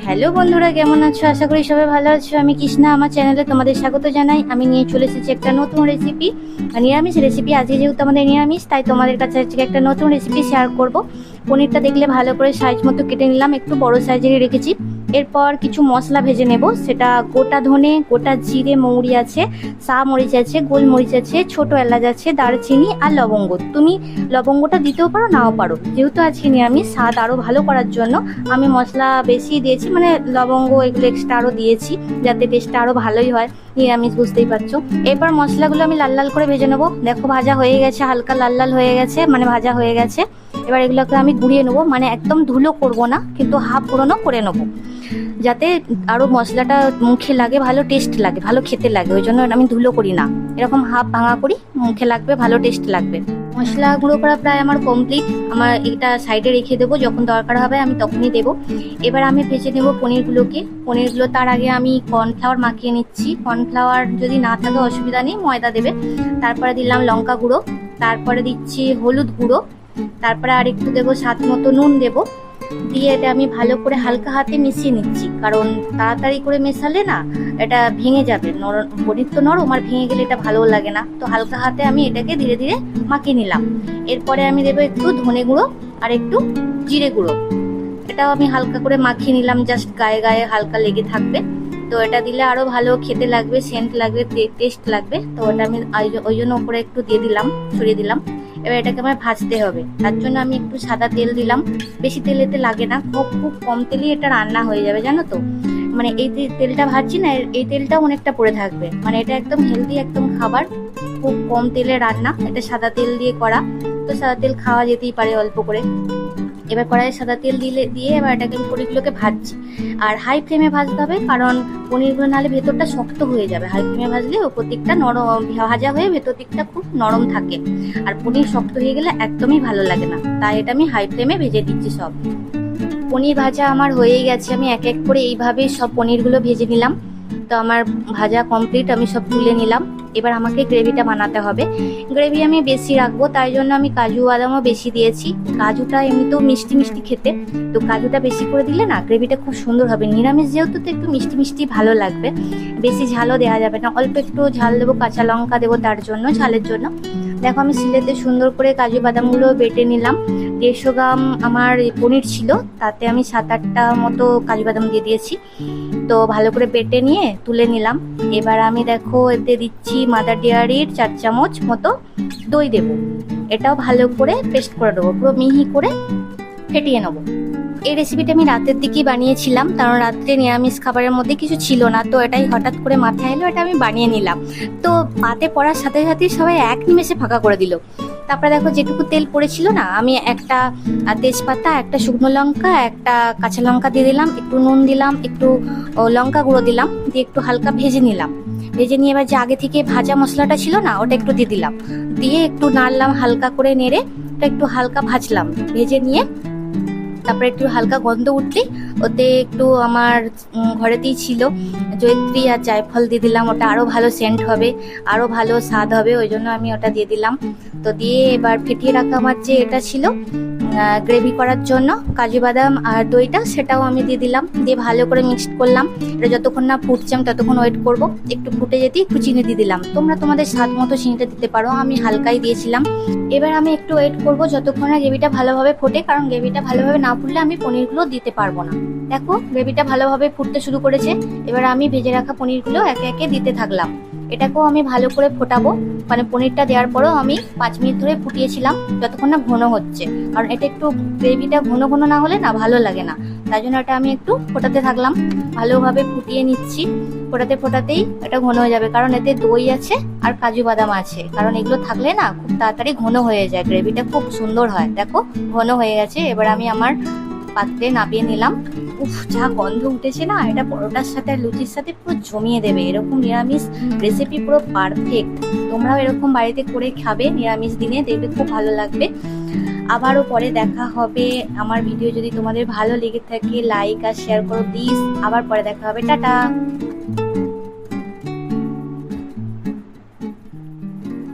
Hello বন্ধুরা, কেমন আছো? আশা করি সবাই ভালো আছো। আমি কৃষ্ণা, আমার চ্যানেলে তোমাদের স্বাগত জানাই। আমি নিয়ে চলে এসেছি একটা নতুন রেসিপি, নিরামিষ রেসিপি। আজকে যেহেতু আমাদের নিরামিষ, তাই তোমাদের কাছে আজকে একটা নতুন রেসিপি শেয়ার করব। পনিরটা দেখলে ভালো করে সাইজ মতো কেটে নিলাম, একটু বড় সাইজেরই রেখেছি। এরপর কিছু মশলা ভেজে নেব, সেটা গোটা ধনে, গোটা জিরে, মৌরি আছে, সা মরিচ আছে, গোলমরিচ আছে, ছোট এলাচ আছে, দারচিনি আর লবঙ্গ। তুমি লবঙ্গটা দিতেও পারো, নাও পারো। যেহেতু আজকে নিরামিষ, স্বাদ আরও ভালো করার জন্য আমি মশলা বেশি দিয়েছি, মানে লবঙ্গ এগুলো এক্সট্রা আরও দিয়েছি, যাতে টেস্টটা আরও ভালোই হয়। নিরামিষ বুঝতেই পারছো। এরপর মশলাগুলো আমি লাল লাল করে ভেজে নেবো। দেখো ভাজা হয়ে গেছে, হালকা লাল লাল হয়ে গেছে, মানে ভাজা হয়ে গেছে। এবার এগুলোকে আমি গুঁড়িয়ে নেবো, মানে একদম ধুলো করব না, কিন্তু হাফ পুরোনো করে নেবো, যাতে আরও মশলাটা মুখে লাগে, ভালো টেস্ট লাগে, ভালো খেতে লাগে। ওই জন্য আমি ধুলো করি না, এরকম হাফ ভাঙা করি, মুখে লাগবে, ভালো টেস্ট লাগবে। মশলা গুঁড়ো করা প্রায় আমার কমপ্লিট। আমার এটা সাইডে রেখে দেবো, যখন দরকার হবে আমি তখনই দেবো। এবার আমি ভেজে নেবো পনিরগুলো। তার আগে আমি কর্নফ্লাওয়ার মাখিয়ে নিচ্ছি। কর্নফ্লাওয়ার যদি না থাকে অসুবিধা নেই, ময়দা দেবে। তারপরে দিলাম লঙ্কা গুঁড়ো, তারপরে দিচ্ছি হলুদ গুঁড়ো, তারপরে আর একটু দেবো স্বাদ মতো নুন দেবো। দিয়ে এটা আমি ভালো করে হালকা হাতে মিশিয়ে নিচ্ছি, কারণ তাড়াতাড়ি করে মেশালে না এটা ভেঙে যাবে। পনির তো নরম, আর ভেঙে গেলে এটা ভালো লাগে না। তো হালকা হাতে আমি এটাকে ধীরে ধীরে মাখিয়ে নিলাম। এরপরে আমি দেবো একটু ধনে গুঁড়ো আর একটু জিরে গুঁড়ো। এটাও আমি হালকা করে মাখিয়ে নিলাম, জাস্ট গায়ে গায়ে হালকা লেগে থাকবে। তো এটা দিলে আরো ভালো খেতে লাগবে, সেন্ট লাগবে, টেস্ট লাগবে। তো ওটা আমি ওই জন্য উপরে একটু দিয়ে দিলাম, ছড়িয়ে দিলাম। এবার এটাকে আমার ভাজতে হবে, তার জন্য আমি একটু সাদা তেল দিলাম। বেশি তেল এতে লাগে না, খুব কম তেলেই এটা রান্না হয়ে যাবে, জানো তো। মানে এই তেলটা ভাজছি না, এই তেলটাও অনেকটা পড়ে থাকবে। মানে এটা একদম হেলদি একদম খাবার, খুব কম তেলে রান্না। এটা সাদা তেল দিয়ে করা, তো সাদা তেল খাওয়া যেতেই পারে অল্প করে। এবার কড়াইয়ে সাদা তেল দিয়ে এবার এটাকে পনিরগুলোকে ভাজছি। আর হাই ফ্লেমে ভাজতে হবে, কারণ পনিরগুলো নাহলে ভেতরটা শক্ত হয়ে যাবে। হাই ফ্লেমে ভাজলে ওপর দিকটা নরম ভাজা হয়ে ভেতর দিকটা খুব নরম থাকে, আর পনির শক্ত হয়ে গেলে একদমই ভালো লাগে না। তাই এটা আমি হাই ফ্লেমে ভেজে দিচ্ছি সব। পনির ভাজা আমার হয়েই গেছে। আমি এক এক করে এইভাবে সব পনিরগুলো ভেজে নিলাম। তো আমার ভাজা কমপ্লিট, আমি সব তুলে নিলাম। এবার আমাকে গ্রেভিটা বানাতে হবে। গ্রেভি আমি বেশি রাখবো, তাই জন্য আমি কাজু বাদামও বেশি দিয়েছি। কাজুটা এমনিতেও মিষ্টি মিষ্টি খেতে, তো কাজুটা বেশি করে দিলে না গ্রেভিটা খুব সুন্দর হবে। নিরামিষ যেহেতু, তো একটু মিষ্টি মিষ্টি ভালো লাগবে। বেশি ঝালও দেওয়া যাবে না, অল্প একটু ঝাল দেবো, কাঁচা লঙ্কা দেবো তার জন্য, ঝালের জন্য। দেখো আমি শিলেতে সুন্দর করে কাজু বাদামগুলো বেটে নিলাম। 150 গ্রাম আমার পনির ছিল, তাতে আমি 7-8টা মতো কাজু বাদাম দিয়ে দিয়েছি। তো ভালো করে বেটে নিয়ে তুলে নিলাম। এবার আমি দেখো এতে দিচ্ছি মাদার ডেয়ারির 4 চামচ মতো দই দেবো। এটাও ভালো করে পেস্ট করে দেবো, পুরো মিহি করে ফেটিয়ে নেবো। এই রেসিপিটা আমি রাতের দিকেই বানিয়েছিলাম, কারণ রাত্রে নিরামিষ খাবারের মধ্যে কিছু ছিল না। তো এটাই হঠাৎ করে মাথায় এলো, এটা আমি বানিয়ে নিলাম। তো পাতে পড়ার সাথে সাথেই সবাই এক নিমেষে ফাঁকা করে দিল। তারপরে দেখো যেটুকু তেল পড়েছিল না, আমি একটা তেজপাতা, একটা শুকনো লঙ্কা, একটা কাঁচা লঙ্কা দিয়ে দিলাম, একটু নুন দিলাম, একটু লঙ্কা গুঁড়ো দিলাম, দিয়ে একটু হালকা ভেজে নিলাম। ভেজে নিয়ে এবার যে আগে থেকে ভাজা মশলাটা ছিল না, ওটা একটু দিয়ে দিলাম। দিয়ে একটু নাড়লাম, হালকা করে নেড়ে ওটা একটু হালকা ভাজলাম। ভেজে নিয়ে তারপরে একটু হালকা গন্ধ উঠলি ওতে একটু আমার ঘরেতেই ছিল জয়িত্রী আর জায়ফল দিয়ে দিলাম। ওটা আরো ভালো সেন্ট হবে, আরো ভালো স্বাদ হবে, ওই জন্য আমি ওটা দিয়ে দিলাম। তো দিয়ে এবার ফেটিয়ে রাখা আমার যে এটা ছিল গ্রেভি করার জন্য কাজু বাদাম আর দইটা, সেটাও আমি দিয়ে দিলাম। দিয়ে ভালো করে মিক্সড করলাম। এটা যতক্ষণ না ফুটছে আমি ততক্ষণ ওয়েট করব। একটু ফুটে যেতে একটু চিনি দিয়ে দিলাম, তোমরা তোমাদের স্বাদ মতো চিনিটা দিতে পারো, আমি হালকাই দিয়েছিলাম। এবার আমি একটু ওয়েট করব যতক্ষণ না গ্রেভিটা ভালোভাবে ফোটে, কারণ গ্রেভিটা ভালোভাবে না ফুটলে আমি পনিরগুলো দিতে পারবো না। দেখো গ্রেভিটা ভালোভাবে ফুটতে শুরু করেছে। এবার আমি ভেজে রাখা পনিরগুলো একে একে দিতে থাকলাম। এটাকেও আমি ভালো করে ফোটাবো, মানে পনিরটা দেওয়ার পরেও আমি 5 মিনিট ধরে ফুটিয়েছিলাম, যতক্ষণ না ঘন হচ্ছে। কারণ এটা একটু গ্রেভিটা ঘন ঘন না হলে না ভালো লাগে না, তাই জন্য এটা আমি একটু ফোটাতে থাকলাম, ভালোভাবে ফুটিয়ে নিচ্ছি। ফোটাতেই এটা ঘন হয়ে যাবে, কারণ এতে দই আছে আর কাজু বাদাম আছে। কারণ এগুলো থাকলে না খুব তাড়াতাড়ি ঘন হয়ে যায়, গ্রেভিটা খুব সুন্দর হয়। দেখো ঘন হয়ে গেছে। এবার আমি আমার পাত্রে নামিয়ে নিলাম। উফ, যা গন্ধ উঠেছে না, এটা পরোটার সাথে আর লুচির সাথে পুরো জমিয়ে দেবে। এরকম নিরামিষ রেসিপি পুরো পারফেক্ট। তোমরাও এরকম বাড়িতে করে খাবে নিরামিষ দিনে, দেখবে খুব ভালো লাগবে। আবারও পরে দেখা হবে। আমার ভিডিও যদি তোমাদের ভালো লেগে থাকে লাইক আর শেয়ার করো প্লিজ। আবার পরে দেখা হবে, টাটা।